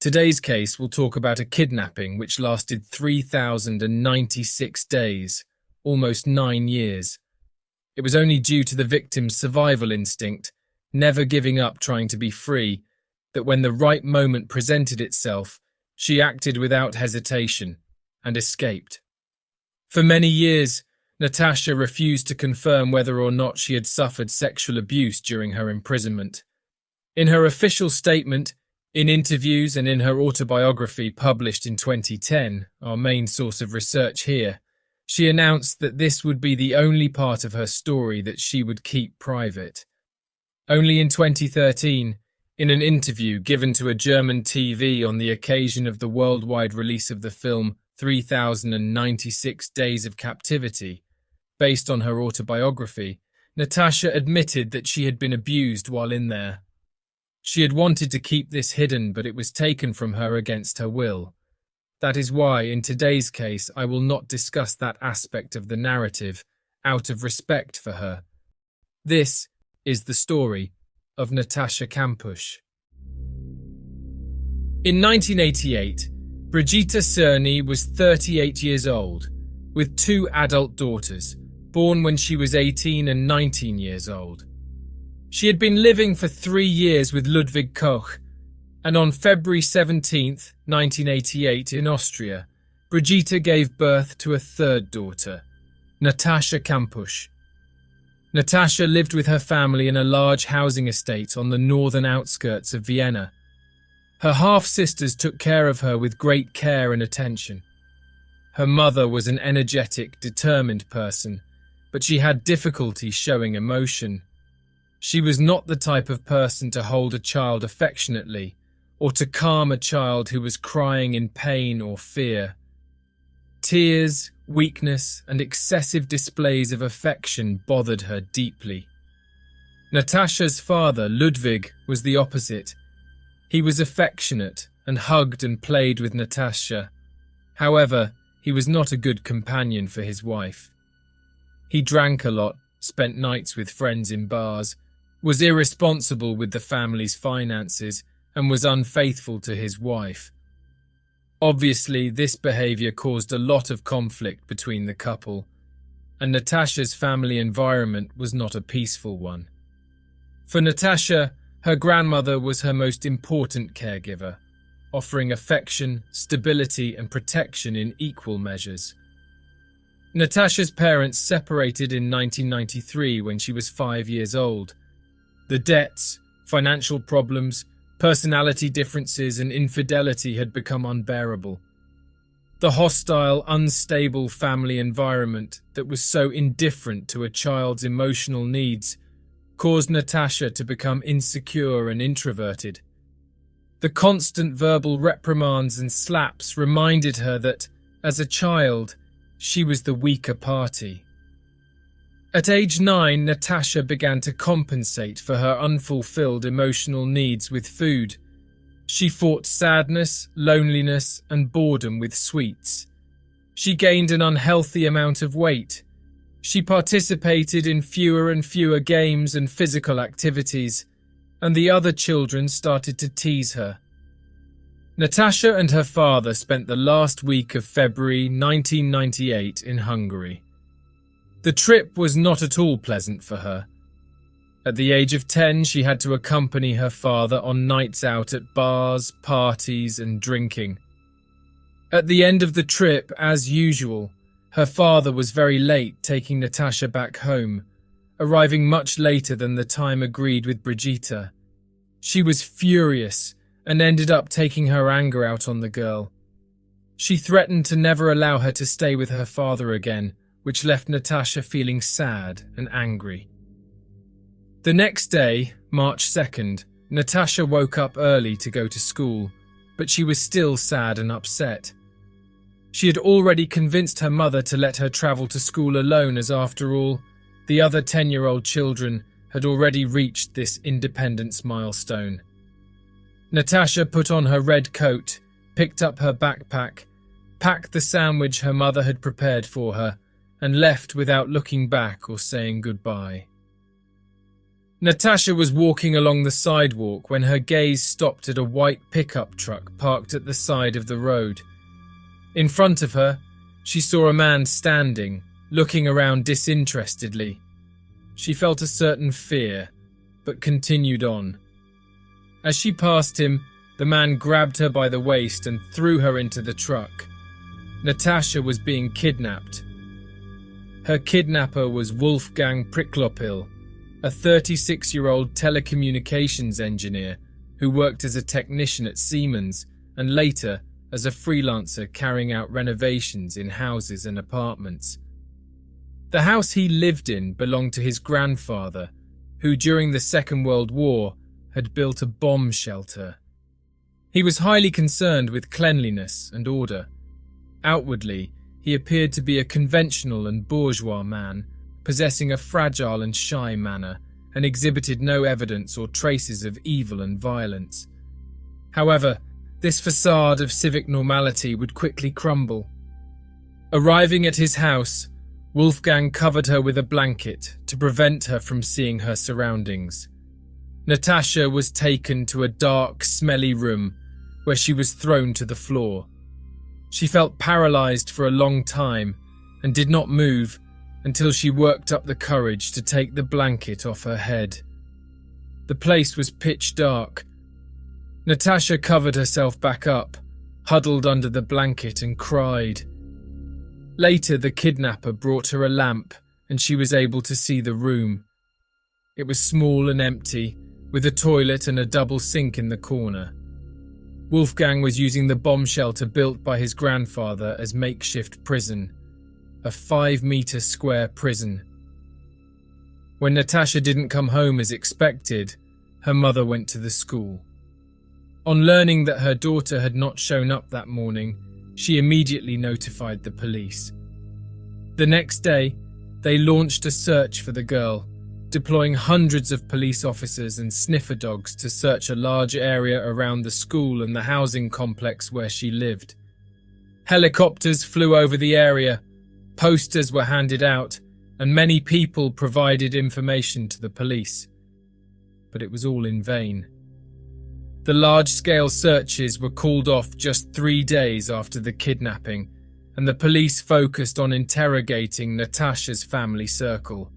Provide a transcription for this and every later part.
Today's case will talk about a kidnapping which lasted 3,096 days, almost 9 years. It was only due to the victim's survival instinct, never giving up trying to be free, that when the right moment presented itself, she acted without hesitation and escaped. For many years, Natasha refused to confirm whether or not she had suffered sexual abuse during her imprisonment. In her official statement, in interviews and in her autobiography published in 2010, our main source of research here, she announced that this would be the only part of her story that she would keep private. Only in 2013, in an interview given to a German TV on the occasion of the worldwide release of the film 3,096 Days of Captivity, based on her autobiography, Natasha admitted that she had been abused while in there. She had wanted to keep this hidden, but it was taken from her against her will. That is why, in today's case, I will not discuss that aspect of the narrative, out of respect for her. This is the story of Natascha Kampusch. In 1988, Brigitte Cerny was 38 years old, with 2 adult daughters, born when she was 18 and 19 years old. She had been living for 3 years with Ludwig Koch, and on February 17, 1988, in Austria, Brigitte gave birth to a 3rd daughter, Natascha Kampusch. Natasha lived with her family in a large housing estate on the northern outskirts of Vienna. Her half-sisters took care of her with great care and attention. Her mother was an energetic, determined person, but she had difficulty showing emotion. She was not the type of person to hold a child affectionately, or to calm a child who was crying in pain or fear. Tears, weakness, and excessive displays of affection bothered her deeply. Natasha's father, Ludwig, was the opposite. He was affectionate and hugged and played with Natasha. However, he was not a good companion for his wife. He drank a lot, spent nights with friends in bars, was irresponsible with the family's finances, and was unfaithful to his wife. Obviously, this behaviour caused a lot of conflict between the couple, and Natasha's family environment was not a peaceful one. For Natasha, her grandmother was her most important caregiver, offering affection, stability, and protection in equal measures. Natasha's parents separated in 1993 when she was 5 years old. The debts, financial problems, personality differences, and infidelity had become unbearable. The hostile, unstable family environment that was so indifferent to a child's emotional needs caused Natasha to become insecure and introverted. The constant verbal reprimands and slaps reminded her that, as a child, she was the weaker party. At age 9, Natasha began to compensate for her unfulfilled emotional needs with food. She fought sadness, loneliness, and boredom with sweets. She gained an unhealthy amount of weight. She participated in fewer and fewer games and physical activities, and the other children started to tease her. Natasha and her father spent the last week of February 1998 in Hungary. The trip was not at all pleasant for her. At the age of 10, she had to accompany her father on nights out at bars, parties, and drinking. At the end of the trip, as usual, her father was very late taking Natasha back home, arriving much later than the time agreed with Brigitte. She was furious and ended up taking her anger out on the girl. She threatened to never allow her to stay with her father again, which left Natasha feeling sad and angry. The next day, March 2nd, Natasha woke up early to go to school, but she was still sad and upset. She had already convinced her mother to let her travel to school alone, as after all, the other 10-year-old children had already reached this independence milestone. Natasha put on her red coat, picked up her backpack, packed the sandwich her mother had prepared for her, and left without looking back or saying goodbye. Natasha was walking along the sidewalk when her gaze stopped at a white pickup truck parked at the side of the road. In front of her, she saw a man standing, looking around disinterestedly. She felt a certain fear, but continued on. As she passed him, the man grabbed her by the waist and threw her into the truck. Natasha was being kidnapped. Her kidnapper was Wolfgang Priklopil, a 36-year-old telecommunications engineer who worked as a technician at Siemens and later as a freelancer carrying out renovations in houses and apartments. The house he lived in belonged to his grandfather, who during the Second World War had built a bomb shelter. He was highly concerned with cleanliness and order. Outwardly, he appeared to be a conventional and bourgeois man, possessing a fragile and shy manner, and exhibited no evidence or traces of evil and violence. However, this facade of civic normality would quickly crumble. Arriving at his house, Wolfgang covered her with a blanket to prevent her from seeing her surroundings. Natasha was taken to a dark, smelly room where she was thrown to the floor. She felt paralyzed for a long time and did not move until she worked up the courage to take the blanket off her head. The place was pitch dark. Natasha covered herself back up, huddled under the blanket and cried. Later, the kidnapper brought her a lamp and she was able to see the room. It was small and empty, with a toilet and a double sink in the corner. Wolfgang was using the bomb shelter built by his grandfather as makeshift prison, a 5-meter square prison. When Natasha didn't come home as expected, her mother went to the school. On learning that her daughter had not shown up that morning, she immediately notified the police. The next day, they launched a search for the girl, deploying hundreds of police officers and sniffer dogs to search a large area around the school and the housing complex where she lived. Helicopters flew over the area, posters were handed out, and many people provided information to the police. But it was all in vain. The large-scale searches were called off just 3 days after the kidnapping, and the police focused on interrogating Natasha's family circle.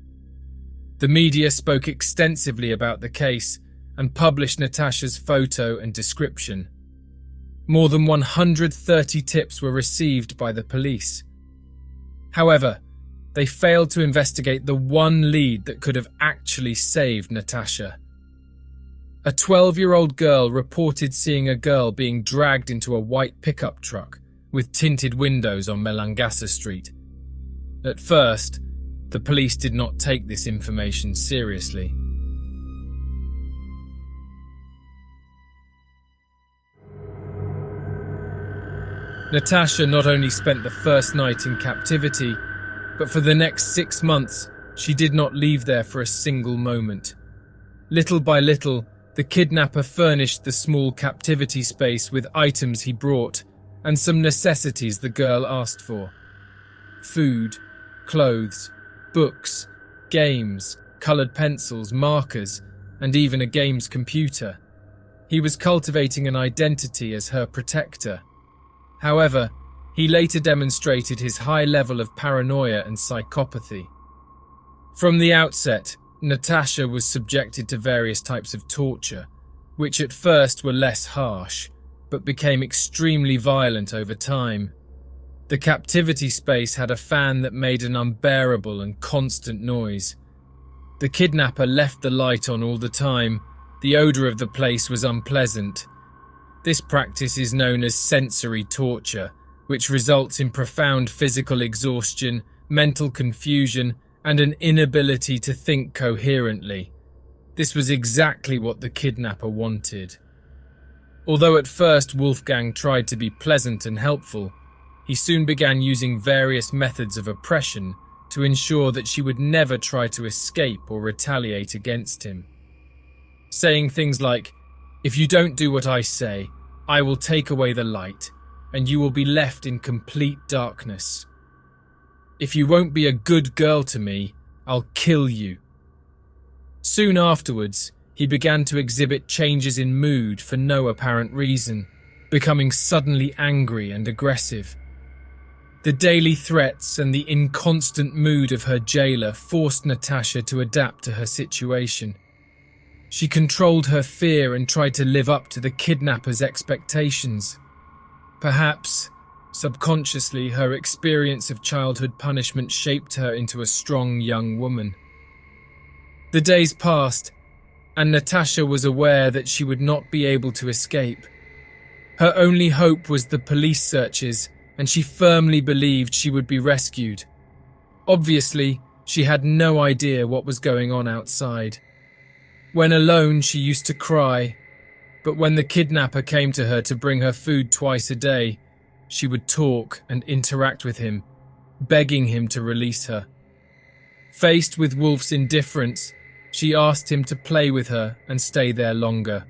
The media spoke extensively about the case and published Natasha's photo and description. More than 130 tips were received by the police. However, they failed to investigate the one lead that could have actually saved Natasha. A 12-year-old girl reported seeing a girl being dragged into a white pickup truck with tinted windows on Melangasa Street. At first, the police did not take this information seriously. Natasha not only spent the first night in captivity, but for the next 6 months, she did not leave there for a single moment. Little by little, the kidnapper furnished the small captivity space with items he brought and some necessities the girl asked for. Food, clothes, books, games, coloured pencils, markers, and even a game's computer. He was cultivating an identity as her protector. However, he later demonstrated his high level of paranoia and psychopathy. From the outset, Natasha was subjected to various types of torture, which at first were less harsh, but became extremely violent over time. The captivity space had a fan that made an unbearable and constant noise. The kidnapper left the light on all the time. The odour of the place was unpleasant. This practice is known as sensory torture, which results in profound physical exhaustion, mental confusion, and an inability to think coherently. This was exactly what the kidnapper wanted. Although at first Wolfgang tried to be pleasant and helpful, he soon began using various methods of oppression to ensure that she would never try to escape or retaliate against him. Saying things like, "If you don't do what I say, I will take away the light, and you will be left in complete darkness. If you won't be a good girl to me, I'll kill you." Soon afterwards, he began to exhibit changes in mood for no apparent reason, becoming suddenly angry and aggressive. The daily threats and the inconstant mood of her jailer forced Natasha to adapt to her situation. She controlled her fear and tried to live up to the kidnapper's expectations. Perhaps, subconsciously, her experience of childhood punishment shaped her into a strong young woman. The days passed, and Natasha was aware that she would not be able to escape. Her only hope was the police searches, and she firmly believed she would be rescued. Obviously, she had no idea what was going on outside. When alone, she used to cry, but when the kidnapper came to her to bring her food twice a day, she would talk and interact with him, begging him to release her. Faced with Wolf's indifference, she asked him to play with her and stay there longer.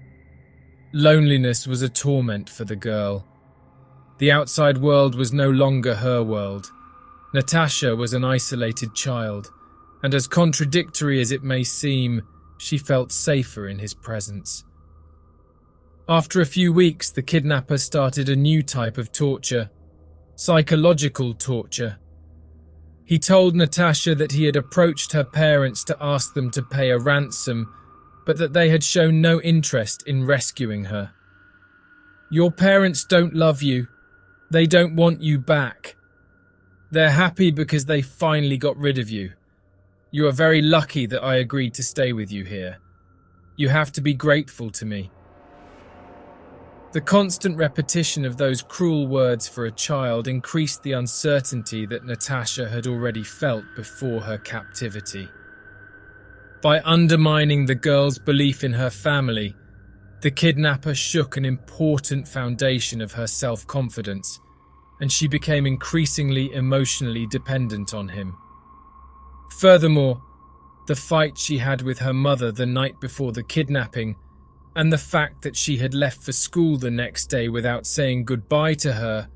Loneliness was a torment for the girl. The outside world was no longer her world. Natasha was an isolated child, and as contradictory as it may seem, she felt safer in his presence. After a few weeks, the kidnapper started a new type of torture, psychological torture. He told Natasha that he had approached her parents to ask them to pay a ransom, but that they had shown no interest in rescuing her. "Your parents don't love you. They don't want you back. They're happy because they finally got rid of you. You are very lucky that I agreed to stay with you here. You have to be grateful to me." The constant repetition of those cruel words for a child increased the uncertainty that Natasha had already felt before her captivity. By undermining the girl's belief in her family, the kidnapper shook an important foundation of her self-confidence, and she became increasingly emotionally dependent on him. Furthermore, the fight she had with her mother the night before the kidnapping, and the fact that she had left for school the next day without saying goodbye to her,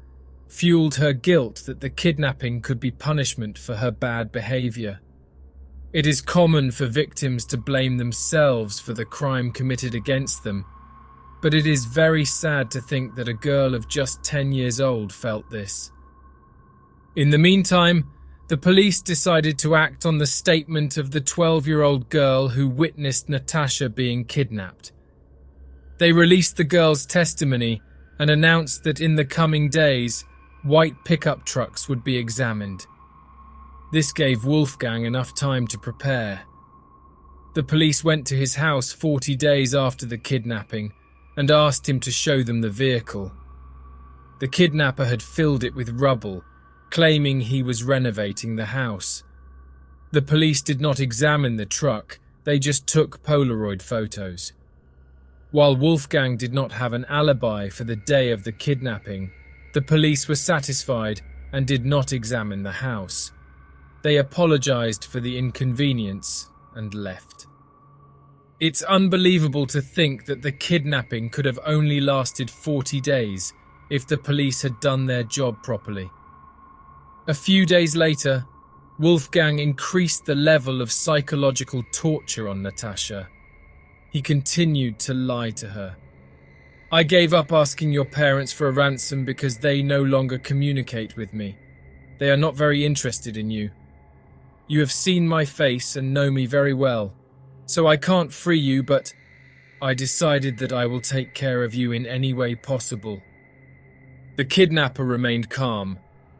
fueled her guilt that the kidnapping could be punishment for her bad behavior. It is common for victims to blame themselves for the crime committed against them, but it is very sad to think that a girl of just 10 years old felt this. In the meantime, the police decided to act on the statement of the 12-year-old girl who witnessed Natasha being kidnapped. They released the girl's testimony and announced that in the coming days, white pickup trucks would be examined. This gave Wolfgang enough time to prepare. The police went to his house 40 days after the kidnapping and asked him to show them the vehicle. The kidnapper had filled it with rubble, claiming he was renovating the house. The police did not examine the truck, they just took Polaroid photos. While Wolfgang did not have an alibi for the day of the kidnapping, the police were satisfied and did not examine the house. They apologized for the inconvenience and left. It's unbelievable to think that the kidnapping could have only lasted 40 days if the police had done their job properly. A few days later, Wolfgang increased the level of psychological torture on Natasha. He continued to lie to her. "I gave up asking your parents for a ransom because they no longer communicate with me. They are not very interested in you. You have seen my face and know me very well, so I can't free you, but I decided that I will take care of you in any way possible." The kidnapper remained calm,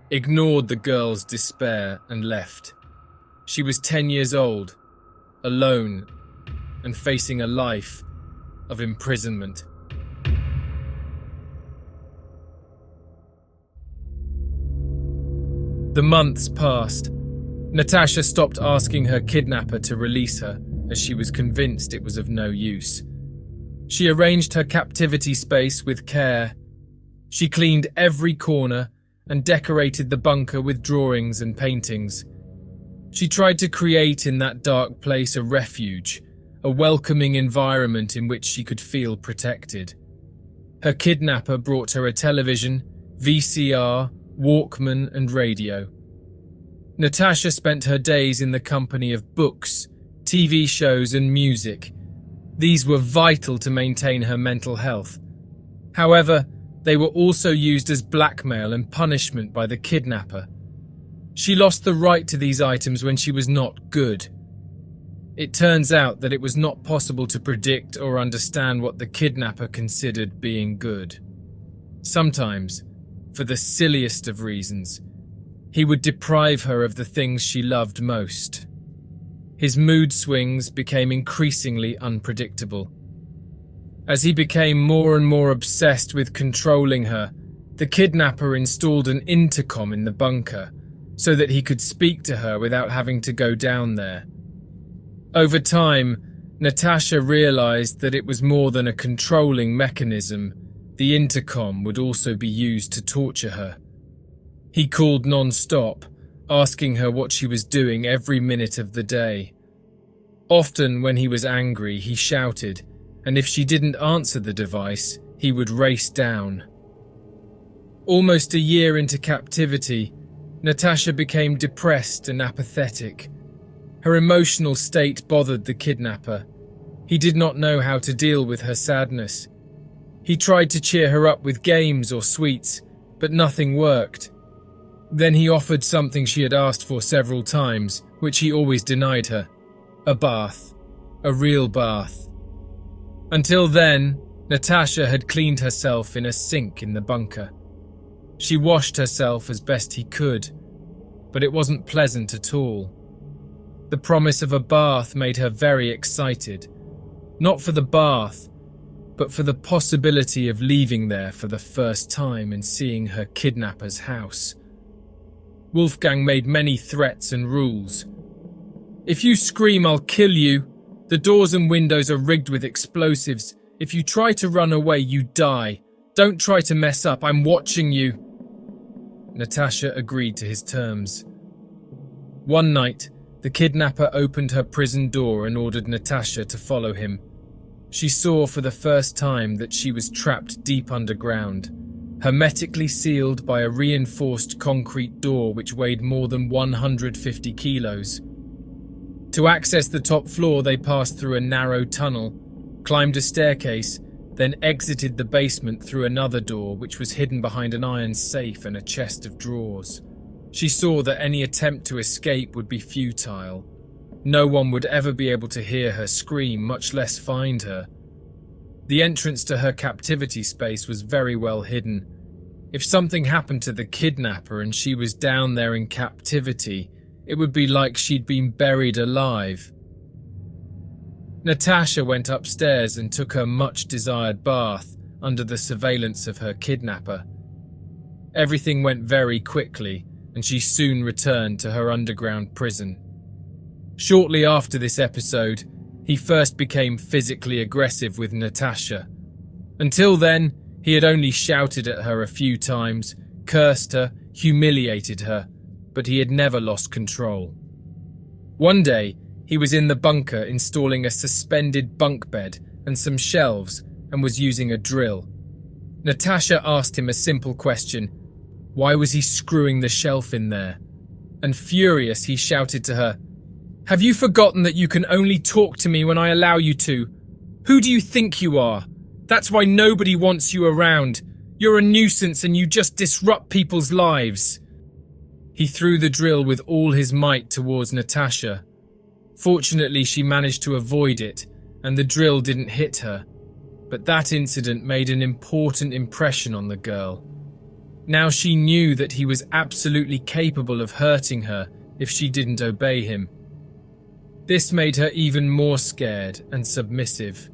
ignored the girl's despair, and left. She was 10 years old, alone, and facing a life of imprisonment. The months passed. Natasha stopped asking her kidnapper to release her, as she was convinced it was of no use. She arranged her captivity space with care. She cleaned every corner and decorated the bunker with drawings and paintings. She tried to create in that dark place a refuge, a welcoming environment in which she could feel protected. Her kidnapper brought her a television, VCR, Walkman, and radio. Natasha spent her days in the company of books, TV shows and music. These were vital to maintain her mental health. However, they were also used as blackmail and punishment by the kidnapper. She lost the right to these items when she was not good. It turns out that it was not possible to predict or understand what the kidnapper considered being good. Sometimes, for the silliest of reasons, he would deprive her of the things she loved most. His mood swings became increasingly unpredictable. As he became more and more obsessed with controlling her, the kidnapper installed an intercom in the bunker so that he could speak to her without having to go down there. Over time, Natasha realized that it was more than a controlling mechanism. The intercom would also be used to torture her. He called non-stop, asking her what she was doing every minute of the day. Often, when he was angry, he shouted, and if she didn't answer the device, he would race down. Almost a year into captivity, Natasha became depressed and apathetic. Her emotional state bothered the kidnapper. He did not know how to deal with her sadness. He tried to cheer her up with games or sweets, but nothing worked. Then he offered something she had asked for several times, which he always denied her: a bath, a real bath. Until then, Natasha had cleaned herself in a sink in the bunker. She washed herself as best he could, but it wasn't pleasant at all. The promise of a bath made her very excited, not for the bath, but for the possibility of leaving there for the first time and seeing her kidnapper's house. Wolfgang made many threats and rules. "If you scream, I'll kill you. The doors and windows are rigged with explosives. If you try to run away, you die. Don't try to mess up, I'm watching you." Natasha agreed to his terms. One night, the kidnapper opened her prison door and ordered Natasha to follow him. She saw for the first time that she was trapped deep underground, hermetically sealed by a reinforced concrete door which weighed more than 150 kilos. To access the top floor, they passed through a narrow tunnel, climbed a staircase, then exited the basement through another door which was hidden behind an iron safe and a chest of drawers. She saw that any attempt to escape would be futile. No one would ever be able to hear her scream, much less find her. The entrance to her captivity space was very well hidden. If something happened to the kidnapper and she was down there in captivity, it would be like she'd been buried alive. Natasha went upstairs and took her much-desired bath under the surveillance of her kidnapper. Everything went very quickly, and she soon returned to her underground prison. Shortly after this episode, he first became physically aggressive with Natasha. Until then, he had only shouted at her a few times, cursed her, humiliated her, but he had never lost control. One day, he was in the bunker installing a suspended bunk bed and some shelves and was using a drill. Natasha asked him a simple question: why was he screwing the shelf in there? And furious, he shouted to her, "Have you forgotten that you can only talk to me when I allow you to? Who do you think you are? That's why nobody wants you around. You're a nuisance and you just disrupt people's lives." He threw the drill with all his might towards Natasha. Fortunately, she managed to avoid it, and the drill didn't hit her. But that incident made an important impression on the girl. Now she knew that he was absolutely capable of hurting her if she didn't obey him. This made her even more scared and submissive.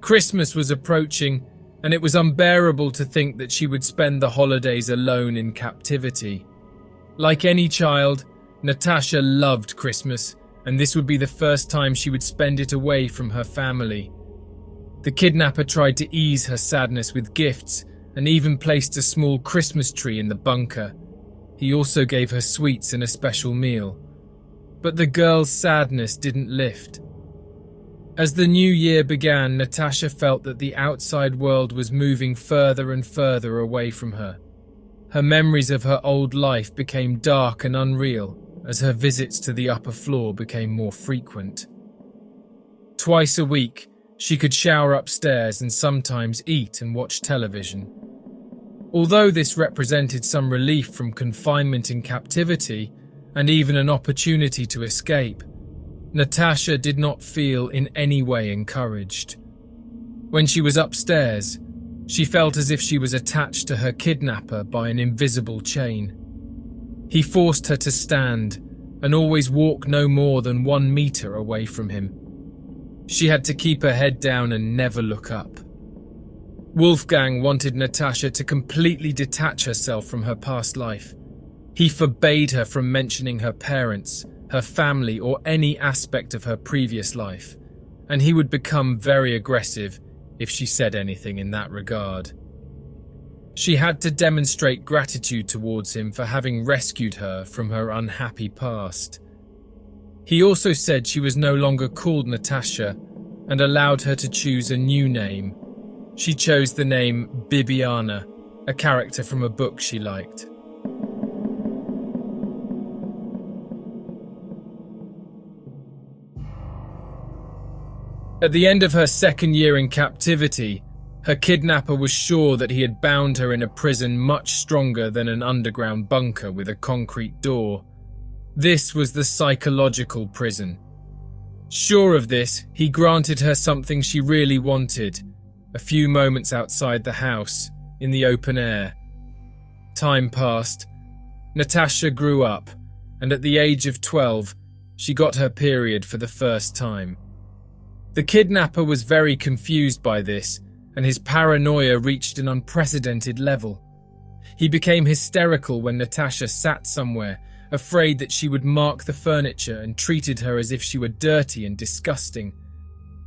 Christmas was approaching, and it was unbearable to think that she would spend the holidays alone in captivity. Like any child, Natasha loved Christmas, and this would be the first time she would spend it away from her family. The kidnapper tried to ease her sadness with gifts and even placed a small Christmas tree in the bunker. He also gave her sweets and a special meal. But the girl's sadness didn't lift. As the new year began, Natasha felt that the outside world was moving further and further away from her. Her memories of her old life became dark and unreal. as her visits to the upper floor became more frequent. Twice a week, she could shower upstairs and sometimes eat and watch television. Although this represented some relief from confinement in captivity and even an opportunity to escape, Natasha did not feel in any way encouraged. When she was upstairs, she felt as if she was attached to her kidnapper by an invisible chain. He forced her to stand and always walk no more than 1 meter away from him. She had to keep her head down and never look up. Wolfgang wanted Natasha to completely detach herself from her past life. He forbade her from mentioning her parents, her family, or any aspect of her previous life, and he would become very aggressive if she said anything in that regard. She had to demonstrate gratitude towards him for having rescued her from her unhappy past. He also said she was no longer called Natasha and allowed her to choose a new name. She chose the name Bibiana, a character from a book she liked. At the end of her 2nd year in captivity, her kidnapper was sure that he had bound her in a prison much stronger than an underground bunker with a concrete door. This was the psychological prison. Sure of this, he granted her something she really wanted, a few moments outside the house, in the open air. Time passed. Natasha grew up, and at the age of 12, she got her period for the first time. The kidnapper was very confused by this, and his paranoia reached an unprecedented level. He became hysterical when Natasha sat somewhere, afraid that she would mark the furniture, and treated her as if she were dirty and disgusting.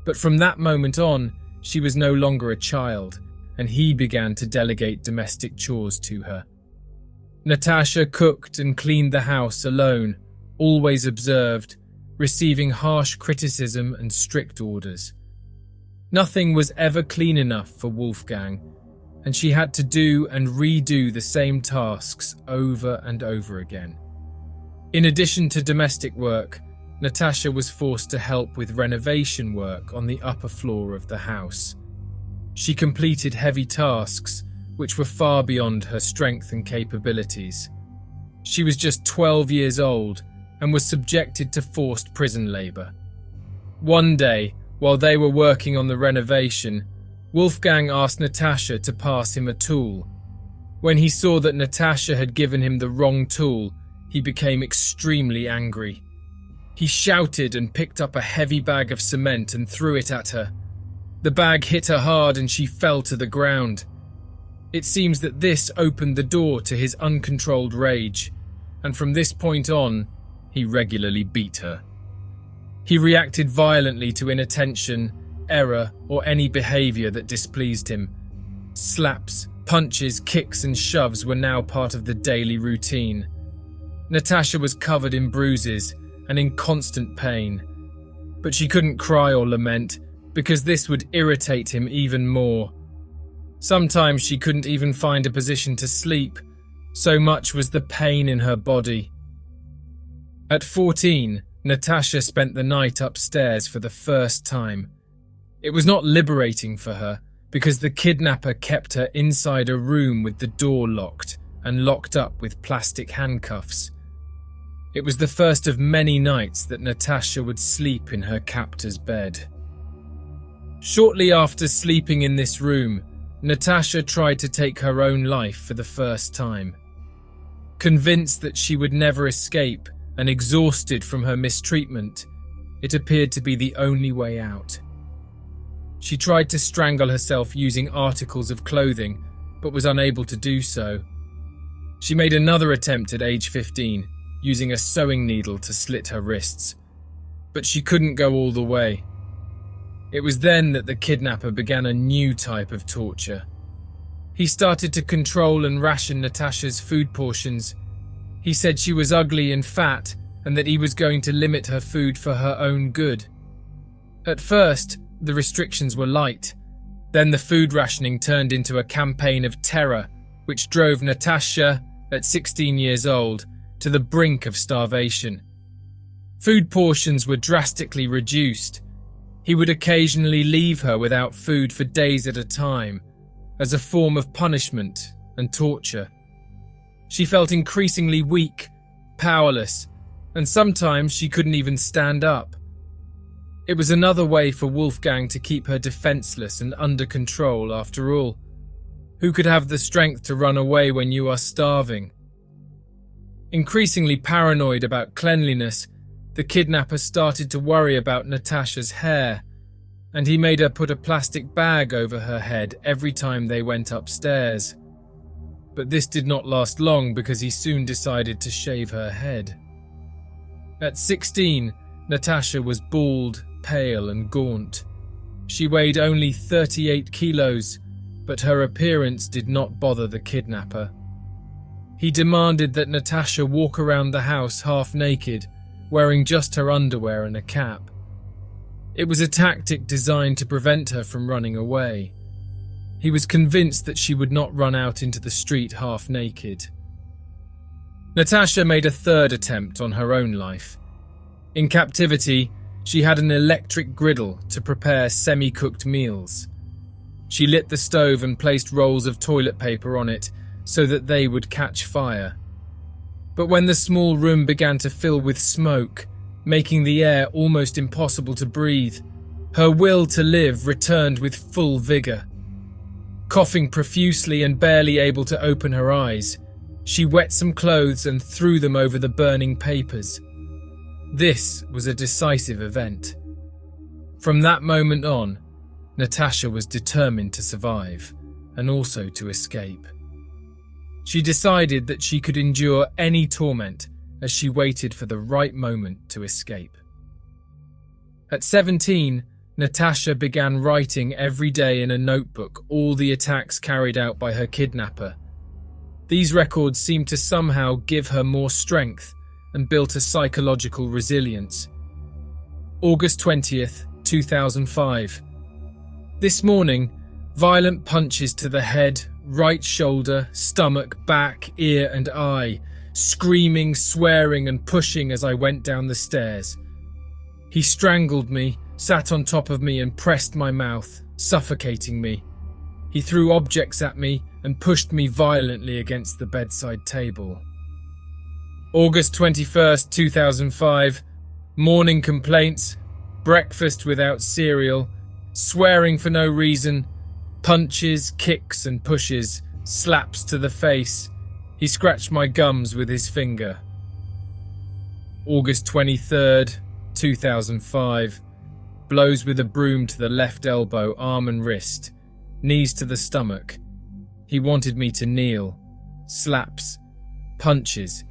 But from that moment on, she was no longer a child, and he began to delegate domestic chores to her. Natasha cooked and cleaned the house alone, always observed, receiving harsh criticism and strict orders. Nothing was ever clean enough for Wolfgang, and she had to do and redo the same tasks over and over again. In addition to domestic work, Natasha was forced to help with renovation work on the upper floor of the house. She completed heavy tasks, which were far beyond her strength and capabilities. She was just 12 years old and was subjected to forced prison labor. One day, while they were working on the renovation, Wolfgang asked Natasha to pass him a tool. When he saw that Natasha had given him the wrong tool, he became extremely angry. He shouted and picked up a heavy bag of cement and threw it at her. The bag hit her hard and she fell to the ground. It seems that this opened the door to his uncontrolled rage, and from this point on, he regularly beat her. He reacted violently to inattention, error, or any behavior that displeased him. Slaps, punches, kicks, and shoves were now part of the daily routine. Natasha was covered in bruises and in constant pain, but she couldn't cry or lament because this would irritate him even more. Sometimes she couldn't even find a position to sleep, so much was the pain in her body. At 14, Natasha spent the night upstairs for the first time. It was not liberating for her because the kidnapper kept her inside a room with the door locked and locked up with plastic handcuffs. It was the first of many nights that Natasha would sleep in her captor's bed. Shortly after sleeping in this room, Natasha tried to take her own life for the first time. Convinced that she would never escape and exhausted from her mistreatment, it appeared to be the only way out. She tried to strangle herself using articles of clothing, but was unable to do so. She made another attempt at age 15, using a sewing needle to slit her wrists, but she couldn't go all the way. It was then that the kidnapper began a new type of torture. He started to control and ration Natasha's food portions. He said she was ugly and fat, and that he was going to limit her food for her own good. At first, the restrictions were light. Then the food rationing turned into a campaign of terror, which drove Natasha, at 16 years old, to the brink of starvation. Food portions were drastically reduced. He would occasionally leave her without food for days at a time, as a form of punishment and torture. She felt increasingly weak, powerless, and sometimes she couldn't even stand up. It was another way for Wolfgang to keep her defenseless and under control after all. Who could have the strength to run away when you are starving? Increasingly paranoid about cleanliness, the kidnapper started to worry about Natasha's hair, and he made her put a plastic bag over her head every time they went upstairs. But this did not last long because he soon decided to shave her head. At 16, Natasha was bald, pale and gaunt. She weighed only 38 kilos, but her appearance did not bother the kidnapper. He demanded that Natasha walk around the house half naked, wearing just her underwear and a cap. It was a tactic designed to prevent her from running away. He was convinced that she would not run out into the street half naked. Natasha made a third attempt on her own life. In captivity, she had an electric griddle to prepare semi-cooked meals. She lit the stove and placed rolls of toilet paper on it so that they would catch fire. But when the small room began to fill with smoke, making the air almost impossible to breathe, her will to live returned with full vigor. Coughing profusely and barely able to open her eyes, she wet some clothes and threw them over the burning papers. This was a decisive event. From that moment on, Natasha was determined to survive and also to escape. She decided that she could endure any torment as she waited for the right moment to escape. At 17, Natasha began writing every day in a notebook all the attacks carried out by her kidnapper. These records seemed to somehow give her more strength and built a psychological resilience. August 20th, 2005. This morning, violent punches to the head, right shoulder, stomach, back, ear and eye, screaming, swearing and pushing as I went down the stairs. He strangled me, sat on top of me and pressed my mouth, suffocating me. He threw objects at me and pushed me violently against the bedside table. August 21st, 2005. Morning complaints, breakfast without cereal, swearing for no reason, punches, kicks and pushes, slaps to the face. He scratched my gums with his finger. August 23rd, 2005. Blows with a broom to the left elbow, arm and wrist, knees to the stomach. He wanted me to kneel. Slaps, punches.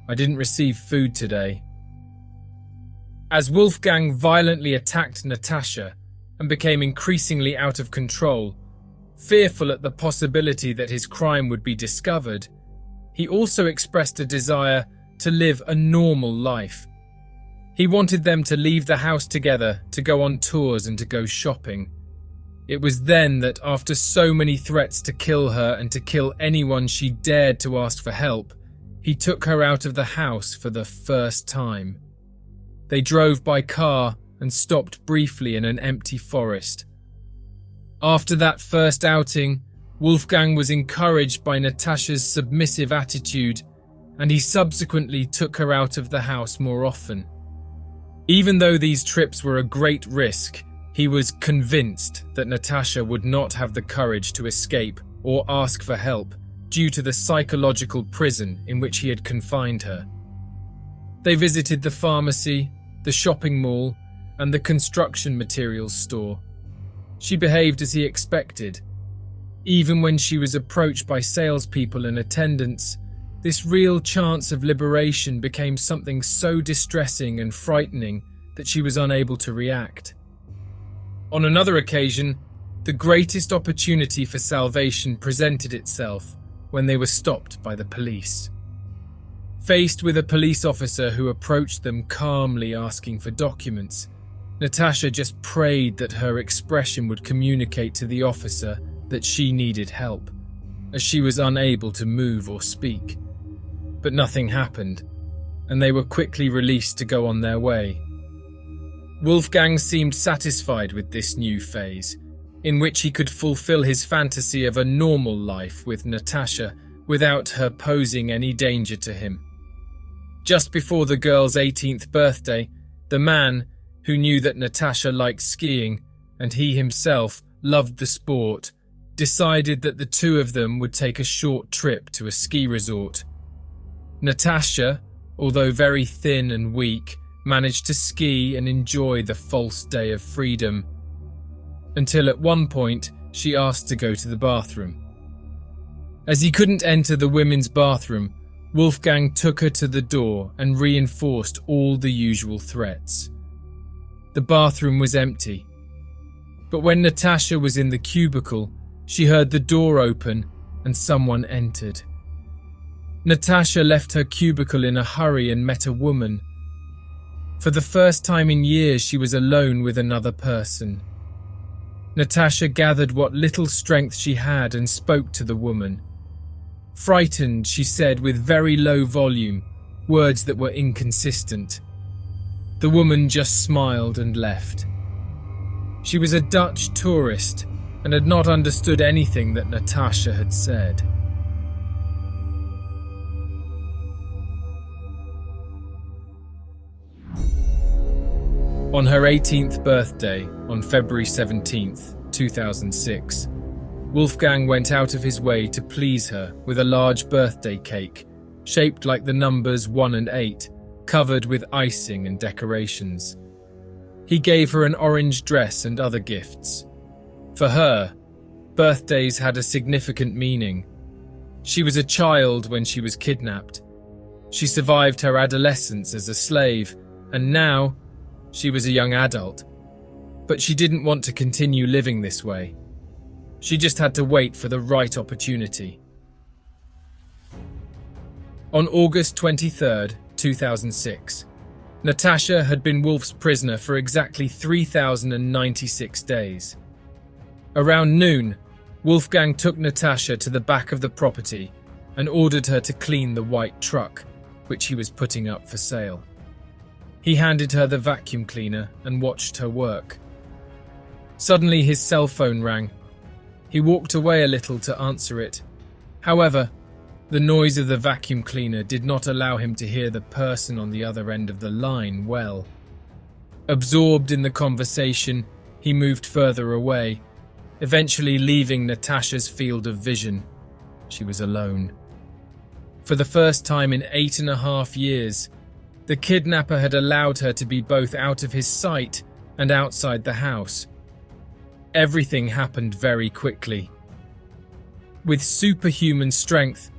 I didn't receive food today. As Wolfgang violently attacked Natasha and became increasingly out of control, fearful at the possibility that his crime would be discovered, he also expressed a desire to live a normal life. He wanted them to leave the house together, to go on tours and to go shopping. It was then that, after so many threats to kill her and to kill anyone she dared to ask for help, he took her out of the house for the first time. They drove by car and stopped briefly in an empty forest. After that first outing, Wolfgang was encouraged by Natasha's submissive attitude, and he subsequently took her out of the house more often. Even though these trips were a great risk, he was convinced that Natasha would not have the courage to escape or ask for help due to the psychological prison in which he had confined her. They visited the pharmacy, the shopping mall, and the construction materials store. She behaved as he expected. Even when she was approached by salespeople in attendance, this real chance of liberation became something so distressing and frightening that she was unable to react. On another occasion, the greatest opportunity for salvation presented itself when they were stopped by the police. Faced with a police officer who approached them calmly asking for documents, Natasha just prayed that her expression would communicate to the officer that she needed help, as she was unable to move or speak. but nothing happened, and they were quickly released to go on their way. Wolfgang seemed satisfied with this new phase, in which he could fulfill his fantasy of a normal life with Natasha without her posing any danger to him. Just before the girl's 18th birthday, the man, who knew that Natasha liked skiing and he himself loved the sport, decided that the two of them would take a short trip to a ski resort. Natasha, although very thin and weak, managed to ski and enjoy the false day of freedom, until at one point she asked to go to the bathroom. As he couldn't enter the women's bathroom, Wolfgang took her to the door and reinforced all the usual threats. The bathroom was empty, but when Natasha was in the cubicle, she heard the door open and someone entered. Natasha left her cubicle in a hurry and met a woman. For the first time in years, she was alone with another person. Natasha gathered what little strength she had and spoke to the woman. Frightened, she said with very low volume, words that were inconsistent. The woman just smiled and left. She was a Dutch tourist and had not understood anything that Natasha had said. On her 18th birthday, on February 17th, 2006, Wolfgang went out of his way to please her with a large birthday cake, shaped like the numbers 1 and 8, covered with icing and decorations. He gave her an orange dress and other gifts. For her, birthdays had a significant meaning. She was a child when she was kidnapped. She survived her adolescence as a slave, and now she was a young adult. But she didn't want to continue living this way. She just had to wait for the right opportunity. On August 23rd, 2006, Natasha had been Wolf's prisoner for exactly 3,096 days. Around noon, Wolfgang took Natasha to the back of the property and ordered her to clean the white truck, which he was putting up for sale. He handed her the vacuum cleaner and watched her work. Suddenly his cell phone rang. He walked away a little to answer it. However, the noise of the vacuum cleaner did not allow him to hear the person on the other end of the line well. Absorbed in the conversation, he moved further away, eventually leaving Natasha's field of vision. She was alone. For the first time in 8.5 years, the kidnapper had allowed her to be both out of his sight and outside the house. Everything happened very quickly. With superhuman strength,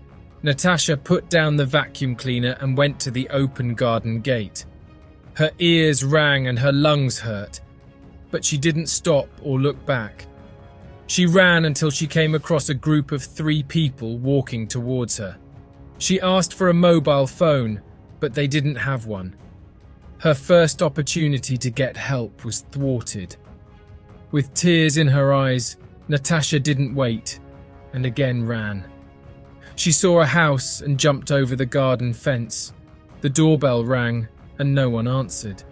Natasha put down the vacuum cleaner and went to the open garden gate. Her ears rang and her lungs hurt, but she didn't stop or look back. She ran until she came across a group of 3 people walking towards her. She asked for a mobile phone, but they didn't have one. Her first opportunity to get help was thwarted. With tears in her eyes, Natasha didn't wait and again ran. She saw a house and jumped over the garden fence. The doorbell rang and no one answered.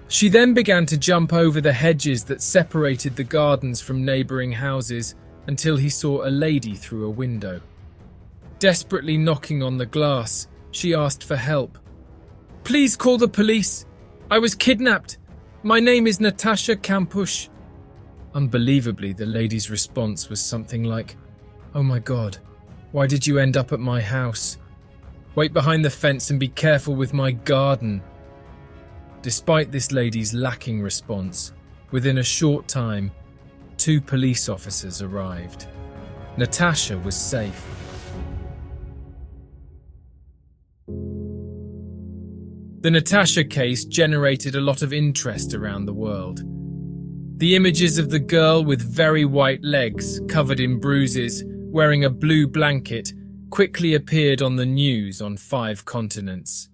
She then began to jump over the hedges that separated the gardens from neighbouring houses until he saw a lady through a window. Desperately knocking on the glass, she asked for help. "Please call the police. I was kidnapped. My name is Natascha Kampusch." Unbelievably, the lady's response was something like, "Oh my God, why did you end up at my house? Wait behind the fence and be careful with my garden." Despite this lady's lacking response, within a short time, 2 police officers arrived. Natasha was safe. The Natasha case generated a lot of interest around the world. The images of the girl with very white legs, covered in bruises, wearing a blue blanket, quickly appeared on the news on 5 continents.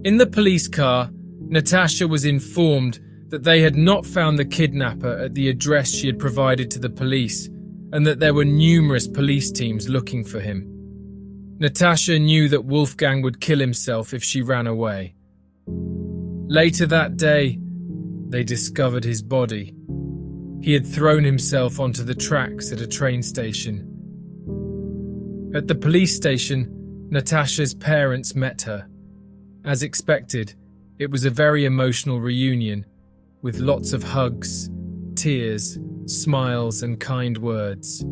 In the police car, Natasha was informed that they had not found the kidnapper at the address she had provided to the police, and that there were numerous police teams looking for him. Natasha knew that Wolfgang would kill himself if she ran away. Later that day, they discovered his body. He had thrown himself onto the tracks at a train station. At the police station, Natasha's parents met her. As expected, it was a very emotional reunion, with lots of hugs, tears, smiles, and kind words.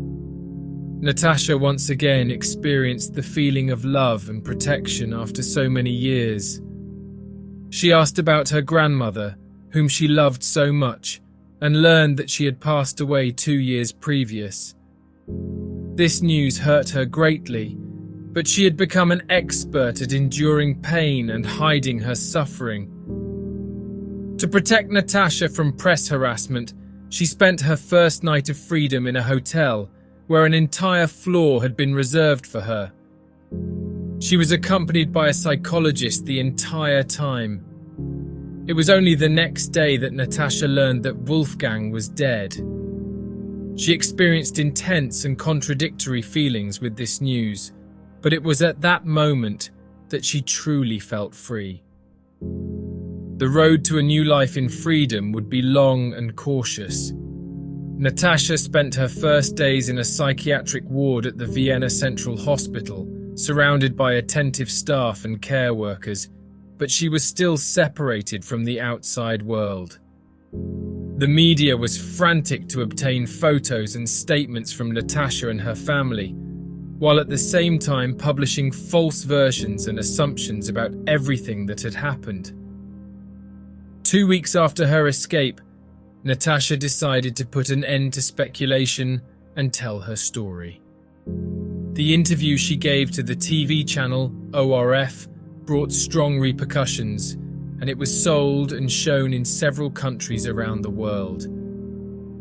Natasha once again experienced the feeling of love and protection after so many years. She asked about her grandmother, whom she loved so much, and learned that she had passed away 2 years previous. This news hurt her greatly, but she had become an expert at enduring pain and hiding her suffering. To protect Natasha from press harassment, she spent her first night of freedom in a hotel where an entire floor had been reserved for her. She was accompanied by a psychologist the entire time. It was only the next day that Natasha learned that Wolfgang was dead. She experienced intense and contradictory feelings with this news, but it was at that moment that she truly felt free. The road to a new life in freedom would be long and cautious. Natasha spent her first days in a psychiatric ward at the Vienna Central Hospital, surrounded by attentive staff and care workers, but she was still separated from the outside world. The media was frantic to obtain photos and statements from Natasha and her family, while at the same time publishing false versions and assumptions about everything that had happened. 2 weeks after her escape, Natasha decided to put an end to speculation and tell her story. The interview she gave to the TV channel ORF brought strong repercussions, and it was sold and shown in several countries around the world.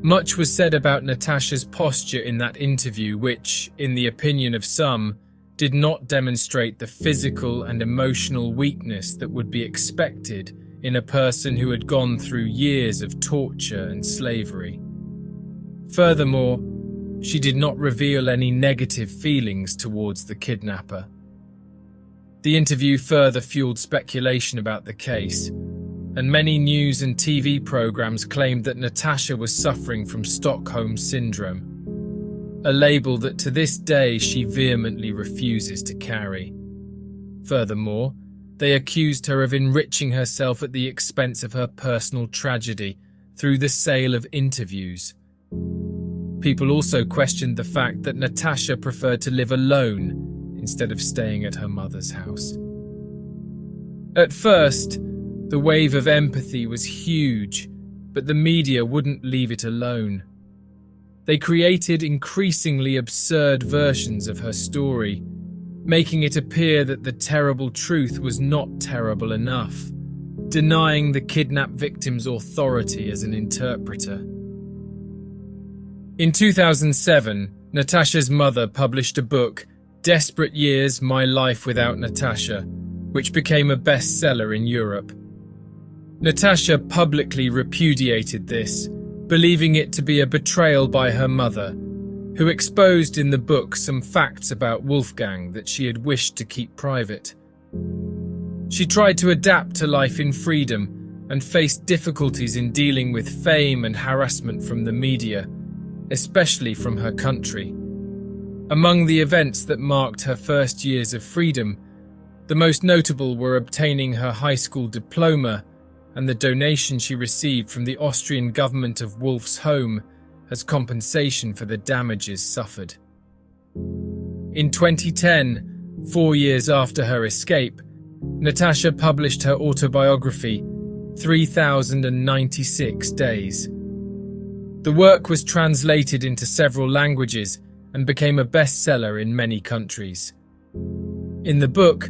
Much was said about Natasha's posture in that interview, which, in the opinion of some, did not demonstrate the physical and emotional weakness that would be expected in a person who had gone through years of torture and slavery. Furthermore, she did not reveal any negative feelings towards the kidnapper. The interview further fueled speculation about the case, and many news and TV programs claimed that Natasha was suffering from Stockholm Syndrome, a label that to this day she vehemently refuses to carry. Furthermore, they accused her of enriching herself at the expense of her personal tragedy through the sale of interviews. People also questioned the fact that Natasha preferred to live alone instead of staying at her mother's house. At first, the wave of empathy was huge, but the media wouldn't leave it alone. They created increasingly absurd versions of her story, making it appear that the terrible truth was not terrible enough, denying the kidnapped victim's authority as an interpreter. In 2007, Natasha's mother published a book, Desperate Years: My Life Without Natasha, which became a bestseller in Europe. Natasha publicly repudiated this, believing it to be a betrayal by her mother, who exposed in the book some facts about Wolfgang that she had wished to keep private. She tried to adapt to life in freedom and faced difficulties in dealing with fame and harassment from the media, especially from her country. Among the events that marked her first years of freedom, the most notable were obtaining her high school diploma and the donation she received from the Austrian government of Wolf's home as compensation for the damages suffered. In 2010, 4 years after her escape, Natasha published her autobiography, 3096 Days. The work was translated into several languages and became a bestseller in many countries. In the book,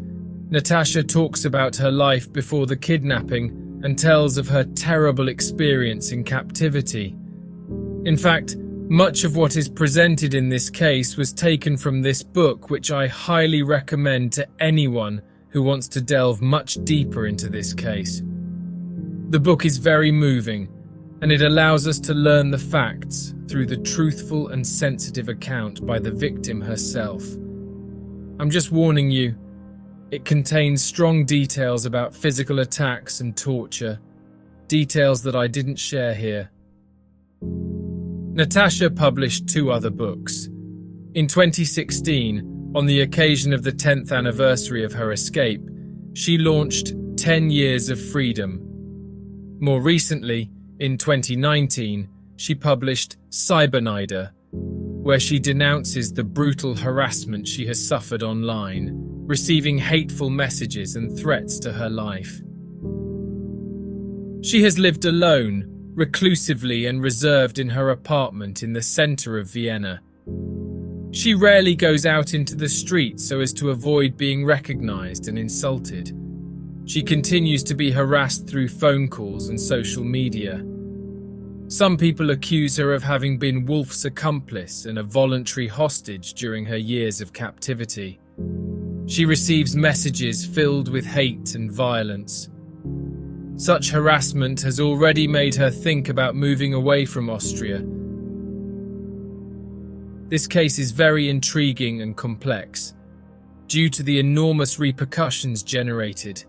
Natasha talks about her life before the kidnapping and tells of her terrible experience in captivity. In fact, much of what is presented in this case was taken from this book, which I highly recommend to anyone who wants to delve much deeper into this case. The book is very moving, and it allows us to learn the facts through the truthful and sensitive account by the victim herself. I'm just warning you, it contains strong details about physical attacks and torture, details that I didn't share here. Natasha published 2 other books. In 2016, on the occasion of the 10th anniversary of her escape, she launched 10 Years of Freedom. More recently, in 2019, she published Cybernider, where she denounces the brutal harassment she has suffered online, receiving hateful messages and threats to her life. She has lived alone, reclusively and reserved in her apartment in the center of Vienna. She rarely goes out into the streets so as to avoid being recognized and insulted. She continues to be harassed through phone calls and social media. Some people accuse her of having been Wolf's accomplice and a voluntary hostage during her years of captivity. She receives messages filled with hate and violence. Such harassment has already made her think about moving away from Austria. This case is very intriguing and complex. Due to the enormous repercussions generated,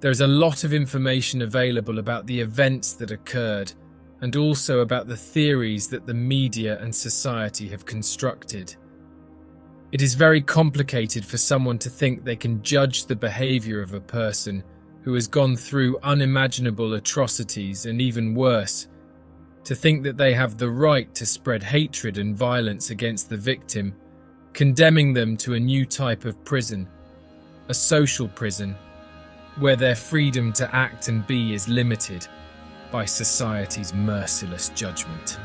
there is a lot of information available about the events that occurred and also about the theories that the media and society have constructed. It is very complicated for someone to think they can judge the behavior of a person who has gone through unimaginable atrocities and even worse, to think that they have the right to spread hatred and violence against the victim, condemning them to a new type of prison, a social prison, where their freedom to act and be is limited by society's merciless judgment.